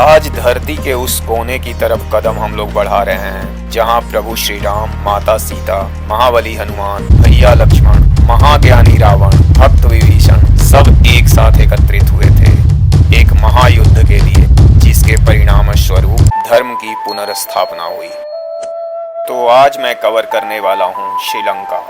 आज धरती के उस कोने की तरफ कदम हम लोग बढ़ा रहे हैं जहां प्रभु श्री राम, माता सीता, महाबली हनुमान, भैया लक्ष्मण, महाज्ञानी रावण, भक्त विभीषण सब एक साथ एकत्रित हुए थे एक महायुद्ध के लिए, जिसके परिणाम स्वरूप धर्म की पुनर्स्थापना हुई। तो आज मैं कवर करने वाला हूं श्रीलंका।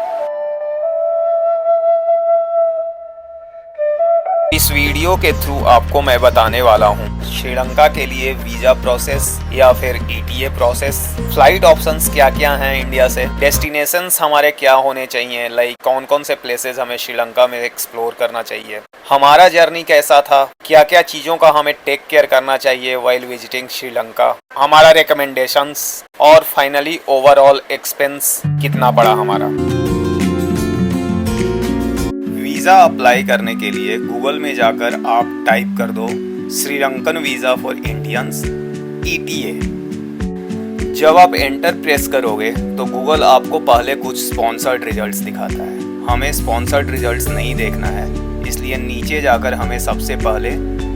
इस वीडियो के थ्रू आपको मैं बताने वाला हूं श्रीलंका के लिए वीजा प्रोसेस या फिर ईटीए प्रोसेस, फ्लाइट ऑप्शंस क्या क्या हैं इंडिया से, डेस्टिनेशंस हमारे क्या होने चाहिए, लाइक कौन कौन से प्लेसेस हमें श्रीलंका में एक्सप्लोर करना चाहिए, हमारा जर्नी कैसा था, क्या क्या चीज़ों का हमें टेक केयर करना चाहिए वाइल विजिटिंग श्रीलंका, हमारा रिकमेंडेशंस और फाइनली ओवरऑल एक्सपेंस कितना पड़ा हमारा। वीज़ा अप्लाई करने के लिए गूगल में जाकर आप टाइप कर दो Sri Lankan visa for Indians ETA। जब आप एंटर प्रेस करोगे तो गूगल आपको पहले कुछ स्पॉन्सर्ड रिजल्ट्स दिखाता है। हमें स्पॉन्सर्ड रिजल्ट्स नहीं देखना है, इसलिए नीचे जाकर हमें सबसे पहले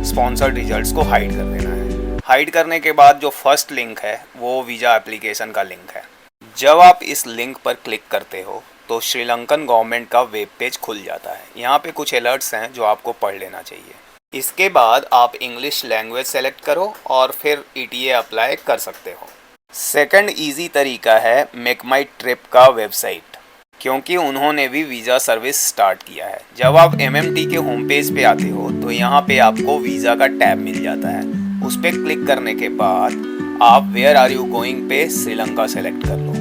स्पॉन्सर्ड रिजल्ट्स को हाइड कर देना है। हाइड करने के बाद जो फर्स्ट लिंक है वो वीज़ा एप्लीकेशन का लिंक है। जब आप इस लिंक पर क्लिक करते हो तो श्रीलंकन गवर्नमेंट का वेब पेज खुल जाता है। यहाँ पे कुछ अलर्ट्स हैं जो आपको पढ़ लेना चाहिए। इसके बाद आप इंग्लिश लैंग्वेज सेलेक्ट करो और फिर ETA अप्लाई कर सकते हो। सेकंड इजी तरीका है मेक माई ट्रिप का वेबसाइट, क्योंकि उन्होंने भी वीज़ा सर्विस स्टार्ट किया है। जब आप MMT के होम पेज पे आते हो तो यहाँ पे आपको वीज़ा का टैब मिल जाता है। उस पर क्लिक करने के बाद आप वेयर आर यू गोइंग पे श्रीलंका सेलेक्ट कर लो।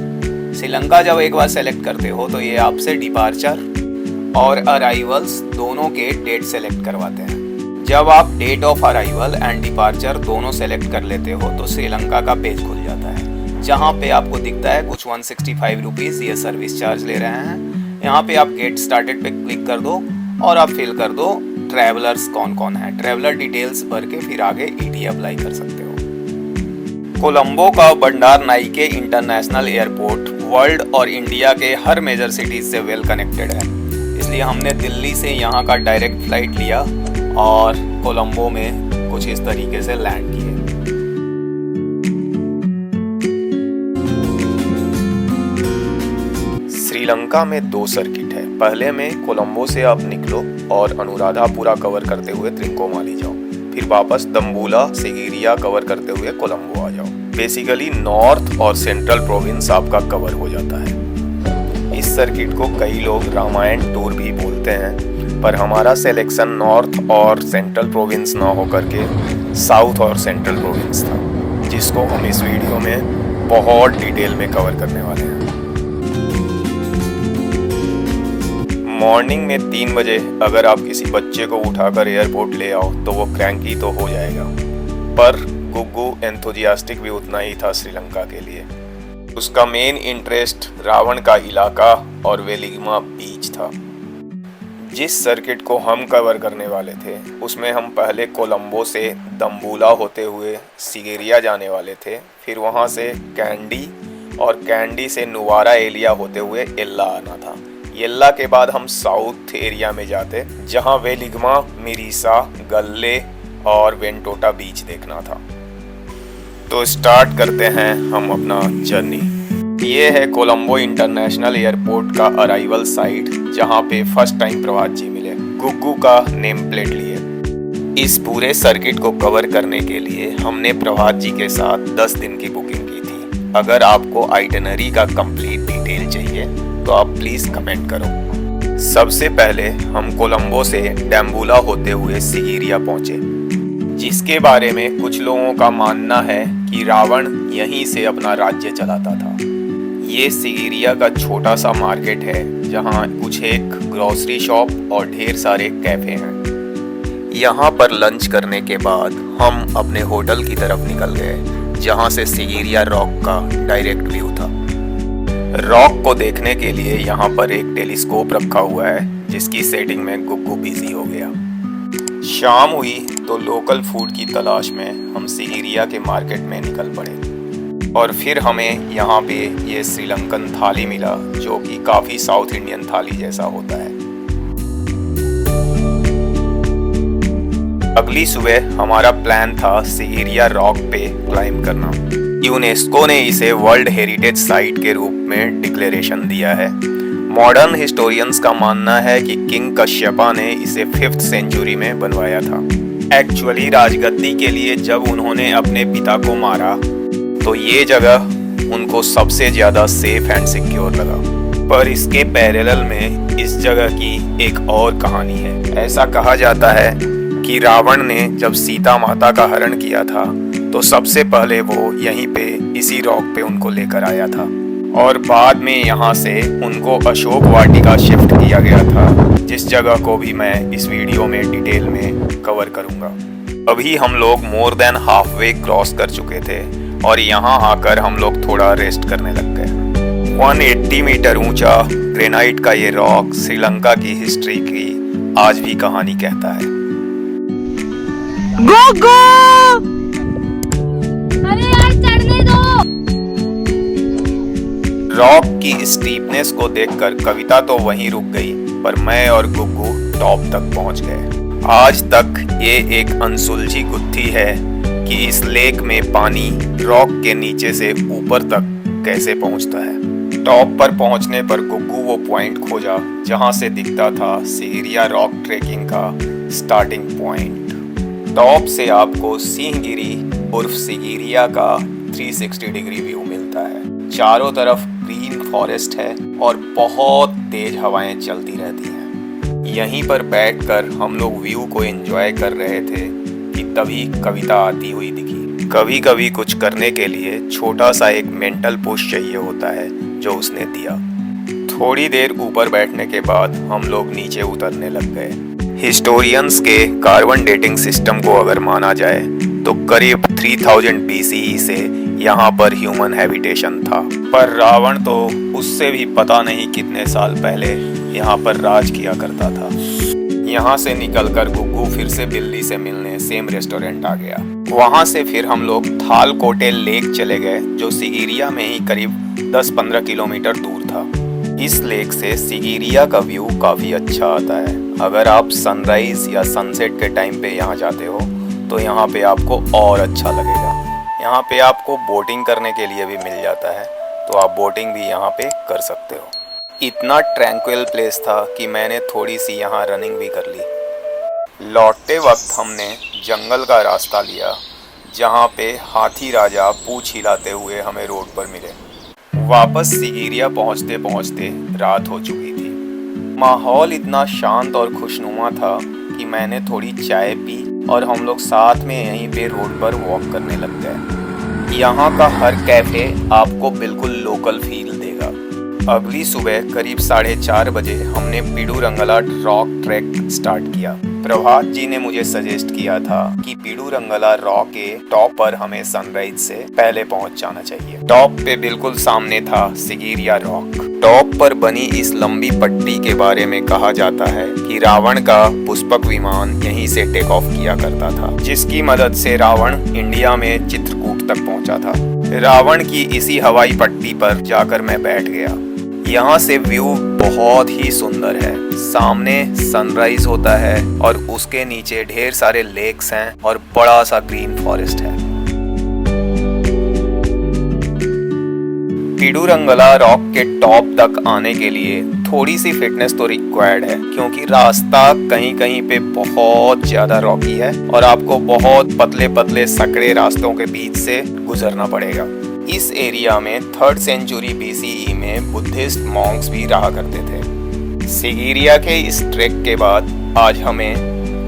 श्रीलंका जब एक बार सेलेक्ट करते हो तो ये आपसे डिपार्चर और अराइवल्स दोनों के डेट सेलेक्ट करवाते हैं। जब आप date of arrival and departure दोनों सेलेक्ट कर लेते हो तो श्रीलंका का पेज खुल जाता है, जहाँ पे आपको दिखता है कुछ 165 रुपीज़ ये सर्विस चार्ज ले रहे हैं। यहाँ पे आप गेट स्टार्टेड पे क्लिक कर दो और आप फिल कर दो ट्रैवलर्स कौन कौन है। ट्रैवलर डिटेल्स भर के फिर आगे ETA अप्लाई कर सकते हो। कोलंबो का बंडार नाइके इंटरनेशनल एयरपोर्ट वर्ल्ड और इंडिया के हर मेजर सिटीज से वेल कनेक्टेड है, इसलिए हमने दिल्ली से यहाँ का डायरेक्ट फ्लाइट लिया और कोलंबो में कुछ इस तरीके से लैंड किए। श्रीलंका में 2 सर्किट है। पहले में कोलंबो से आप निकलो और अनुराधापुरा कवर करते हुए त्रिंकोमाली जाओ, फिर वापस दम्बुला सिगिरिया कवर करते हुए कोलंबो आ जाओ। बेसिकली नॉर्थ और सेंट्रल प्रोविंस आपका कवर हो जाता है। इस सर्किट को कई लोग रामायण टूर भी बोलते हैं, पर हमारा सिलेक्शन नॉर्थ और सेंट्रल प्रोविंस ना होकर के साउथ और सेंट्रल प्रोविंस था, जिसको हम इस वीडियो में बहुत डिटेल में कवर करने वाले हैं। मॉर्निंग में 3 बजे अगर आप किसी बच्चे को उठाकर एयरपोर्ट ले आओ तो वो क्रैंकी तो हो जाएगा, पर गुग्गू एंथुजियास्टिक भी उतना ही था श्रीलंका के लिए। उसका मेन इंटरेस्ट रावण का इलाका और वेलिगमा बीच था। जिस सर्किट को हम कवर करने वाले थे उसमें हम पहले कोलंबो से दम्बुला होते हुए सिगिरिया जाने वाले थे, फिर वहाँ से कैंडी और कैंडी से नुवारा एलिया होते हुए येल्ला आना था। येल्ला के बाद हम साउथ एरिया में जाते, जहाँ वेलिगमा, मिरीसा, गल्ले और वेंटोटा बीच देखना था। तो स्टार्ट करते हैं हम अपना जर्नी। ये है कोलंबो इंटरनेशनल एयरपोर्ट का अराइवल साइट, जहाँ पे फर्स्ट टाइम प्रभात जी मिले, गुग्गू का नेम प्लेट लिए। इस पूरे सर्किट को कवर करने के लिए हमने प्रभात जी के साथ 10 दिन की बुकिंग की थी। अगर आपको आइटिनरी का कंप्लीट डिटेल चाहिए तो आप प्लीज कमेंट करो। सबसे पहले हम कोलंबो से डैम्बुला होते हुए सिगिरिया पहुंचे, जिसके बारे में कुछ लोगों का मानना है कि रावण यहीं से अपना राज्य चलाता था। ये सिगिरिया का छोटा सा मार्केट है, जहाँ कुछ एक ग्रोसरी शॉप और ढेर सारे कैफे हैं। यहाँ पर लंच करने के बाद हम अपने होटल की तरफ निकल गए, जहाँ से सिगिरिया रॉक का डायरेक्ट व्यू था। रॉक को देखने के लिए यहाँ पर एक टेलीस्कोप रखा हुआ है, जिसकी सेटिंग में गुग्गू बिजी हो गया। शाम हुई तो लोकल फूड की तलाश में हम सिगिरिया के मार्केट में निकल पड़े और फिर हमें यहाँ पे ये श्रीलंकन थाली मिला, जो कि काफ़ी साउथ इंडियन थाली जैसा होता है। अगली सुबह हमारा प्लान था सिगिरिया रॉक पे क्लाइंब करना। यूनेस्को ने इसे वर्ल्ड हेरिटेज साइट के रूप में डिक्लेरेशन दिया है। मॉडर्न हिस्टोरियंस का मानना है कि किंग कश्यपा ने इसे 5th सेंचुरी में बनवाया था। एक्चुअली राजगद्दी के लिए जब उन्होंने अपने पिता को मारा तो ये जगह उनको सबसे ज्यादा सेफ एंड सिक्योर लगा। पर इसके पैरेलल में इस जगह की एक और कहानी है। ऐसा कहा जाता है कि रावण ने जब सीता माता का हरण किया था तो सबसे पहले वो यहीं पे इसी रॉक पे उनको लेकर आया था और बाद में यहाँ से उनको अशोक वाटिका शिफ्ट किया गया था, जिस जगह को भी मैं इस वीडियो में डिटेल में कवर करूँगा। अभी हम लोग more than half way cross कर चुके थे और यहाँ आकर हम लोग थोड़ा रेस्ट करने लग गए। 180 मीटर ऊंचा ग्रेनाइट का ये रॉक श्रीलंका की हिस्ट्री की आज भी कहानी कहता है। गो गो! अरे यार चढ़ने दो। रॉक की स्टीपनेस को देखकर कविता तो वहीं रुक गई, पर मैं और गुग्गू टॉप तक पहुंच गए। आज तक ये एक अनसुलझी गुत्थी है कि इस लेक में पानी रॉक के नीचे से ऊपर तक कैसे पहुंचता है। टॉप पर पहुंचने पर गुग्गू वो पॉइंट खोजा जहां से दिखता था सिगिरिया रॉक ट्रेकिंग का स्टार्टिंग पॉइंट। टॉप से आपको सिंहगिरी उर्फ सिगिरिया का 360 डिग्री व्यू मिलता है। चारों तरफ ग्रीन फॉरेस्ट है और बहुत तेज हवाएं चलती रहती हैं। यहीं पर बैठकर हम लोग व्यू को एंजॉय कर रहे थे कि तभी कविता आती हुई दिखी। कभी कभी कुछ करने के लिए छोटा सा एक मेंटल पुश चाहिए होता है, जो उसने दिया। थोड़ी देर ऊपर बैठने के बाद हम लोग नीचे उतरने लग गए। हिस्टोरियंस के कार्बन डेटिंग सिस्टम को अगर माना जाए तो करीब 3000 BCE से यहाँ पर ह्यूमन हैबिटेशन था, पर रावण तो उससे भी पता नहीं कितने साल पहले यहाँ पर राज किया करता था। यहाँ से निकलकर गुग्गू फिर से बिल्ली से मिलने सेम रेस्टोरेंट आ गया। वहाँ से फिर हम लोग थालकोटे लेक चले गए, जो सिगिरिया में ही करीब 10-15 किलोमीटर दूर था। इस लेक से सिगिरिया का व्यू काफ़ी अच्छा आता है। अगर आप सनराइज या सनसेट के टाइम पे यहाँ जाते हो तो यहाँ पे आपको और अच्छा लगेगा। यहाँ पे आपको बोटिंग करने के लिए भी मिल जाता है, तो आप बोटिंग भी यहाँ पे कर सकते हो। इतना ट्रैंक्विल प्लेस था कि मैंने थोड़ी सी यहाँ रनिंग भी कर ली। लौटते वक्त हमने जंगल का रास्ता लिया, जहाँ पे हाथी राजा पूंछ हिलाते हुए हमें रोड पर मिले। वापस सिगिरिया पहुँचते पहुँचते रात हो चुकी थी। माहौल इतना शांत और खुशनुमा था कि मैंने थोड़ी चाय पी और हम लोग साथ में यहीं पे रोड पर वॉक करने लग गए। यहाँ का हर कैफे आपको बिल्कुल लोकल फील देगा। अगली सुबह करीब 4:30 बजे हमने पिडूरंगला रॉक ट्रैक स्टार्ट किया। प्रभात जी ने मुझे सजेस्ट किया था कि पिडूरंगला रॉक के टॉप पर हमें सनराइज से पहले पहुंच जाना चाहिए। टॉप पे बिल्कुल सामने था सिगिरिया रॉक। टॉप पर बनी इस लंबी पट्टी के बारे में कहा जाता है कि रावण का पुष्पक विमान यहीं से टेक ऑफ किया करता था, जिसकी मदद से रावण इंडिया में चित्रकूट तक पहुंचा था। रावण की इसी हवाई पट्टी पर जाकर मैं बैठ गया। यहाँ से व्यू बहुत ही सुंदर है। सामने सनराइज होता है और उसके नीचे ढेर सारे लेक्स हैं और बड़ा सा ग्रीन फॉरेस्ट है। पिडूरंगला रॉक के टॉप तक आने के लिए थोड़ी सी फिटनेस तो रिक्वायर्ड है, क्योंकि रास्ता कहीं कहीं पे बहुत ज्यादा रॉकी है और आपको बहुत पतले पतले सकड़े रास्तों के बीच से गुजरना पड़ेगा। इस एरिया में 3rd सेंचुरी BCE में बुद्धिस्ट मॉन्क्स भी रहा करते थे। सिगिरिया के इस ट्रैक के बाद आज हमें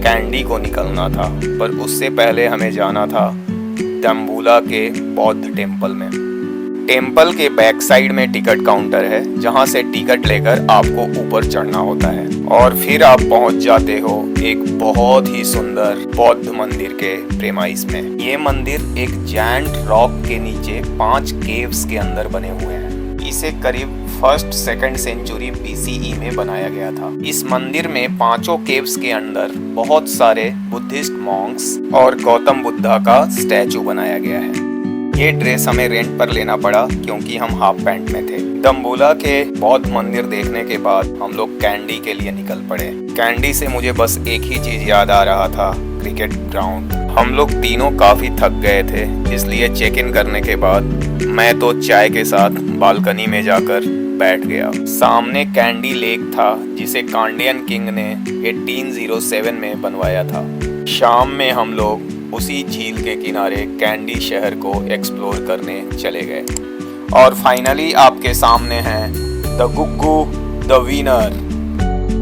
कैंडी को निकलना था, पर उससे पहले हमें जाना था डम्बुला के बौद्ध टेम्पल में। टेम्पल के बैक साइड में टिकट काउंटर है, जहां से टिकट लेकर आपको ऊपर चढ़ना होता है और फिर आप पहुंच जाते हो एक बहुत ही सुंदर बौद्ध मंदिर के प्रेमाइस में। ये मंदिर एक जायंट रॉक के नीचे 5 केव्स के अंदर बने हुए हैं। इसे करीब 1st 2nd सेंचुरी BCE में बनाया गया था। इस मंदिर में 5 केव्स के अंदर बहुत सारे बुद्धिस्ट मॉन्क्स और गौतम बुद्धा का स्टैचू बनाया गया है। ये ड्रेस हमें रेंट पर लेना पड़ा क्योंकि हम हाफ पैंट में थे। डम्बुला के बौद्ध मंदिर देखने के बाद हम लोग कैंडी के लिए निकल पड़े। कैंडी से मुझे बस एक ही चीज याद आ रहा था, क्रिकेट ग्राउंड। हम लोग तीनों काफी थक गए थे, इसलिए चेक इन करने के बाद मैं तो चाय के साथ बालकनी में जाकर बैठ गया। सामने कैंडी लेक था, जिसे कांडियन किंग ने 1807 में बनवाया था। शाम में हम लोग उसी झील के किनारे कैंडी शहर को एक्सप्लोर करने चले गए। और फाइनली आपके सामने है द गुग्गू द विनर।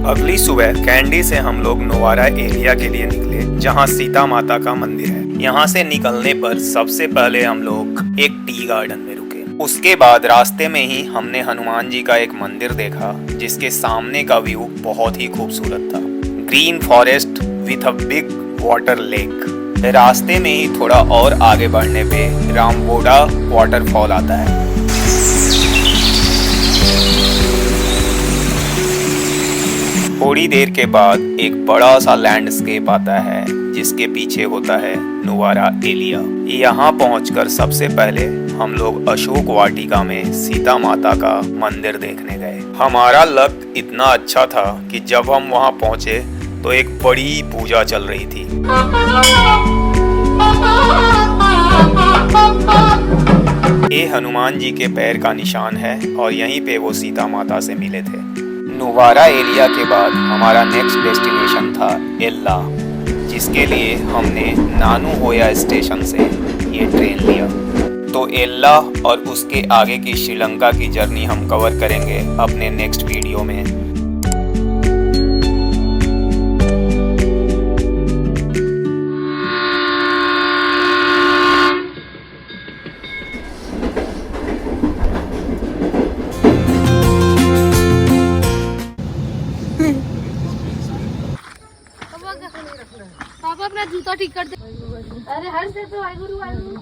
अगली सुबह कैंडी से हम लोग नोवारा एरिया के लिए निकले, जहां सीता माता का मंदिर है। यहाँ से निकलने पर सबसे पहले हम लोग एक टी गार्डन में रुके। उसके बाद रास्ते में ही हमने हनुमान जी का एक मंदिर देखा, जिसके सामने का व्यू बहुत ही खूबसूरत था। Green forest with a big water lake. रास्ते में ही थोड़ा और आगे बढ़ने पे रामबोड़ा वाटरफॉल आता है। थोड़ी देर के बाद एक बड़ा सा लैंडस्केप आता है, जिसके पीछे होता है नोवारा एलिया। यहाँ पहुंचकर सबसे पहले हम लोग अशोक वाटिका में सीता माता का मंदिर देखने गए। हमारा लक इतना अच्छा था कि जब हम वहाँ पहुँचे तो एक बड़ी पूजा चल रही थी। ये हनुमान जी के पैर का निशान है और यहीं पे वो सीता माता से मिले थे। नोवारा एरिया के बाद हमारा नेक्स्ट डेस्टिनेशन था एल्ला, जिसके लिए हमने नानुहोया स्टेशन से ये ट्रेन लिया। तो एल्ला और उसके आगे की श्रीलंका की जर्नी हम कवर करेंगे अपने नेक्स्ट वीडियो में। पापा अपना जूता ठीक कर दे। अरे हर से तो वाहिगुरु वाहिगुरु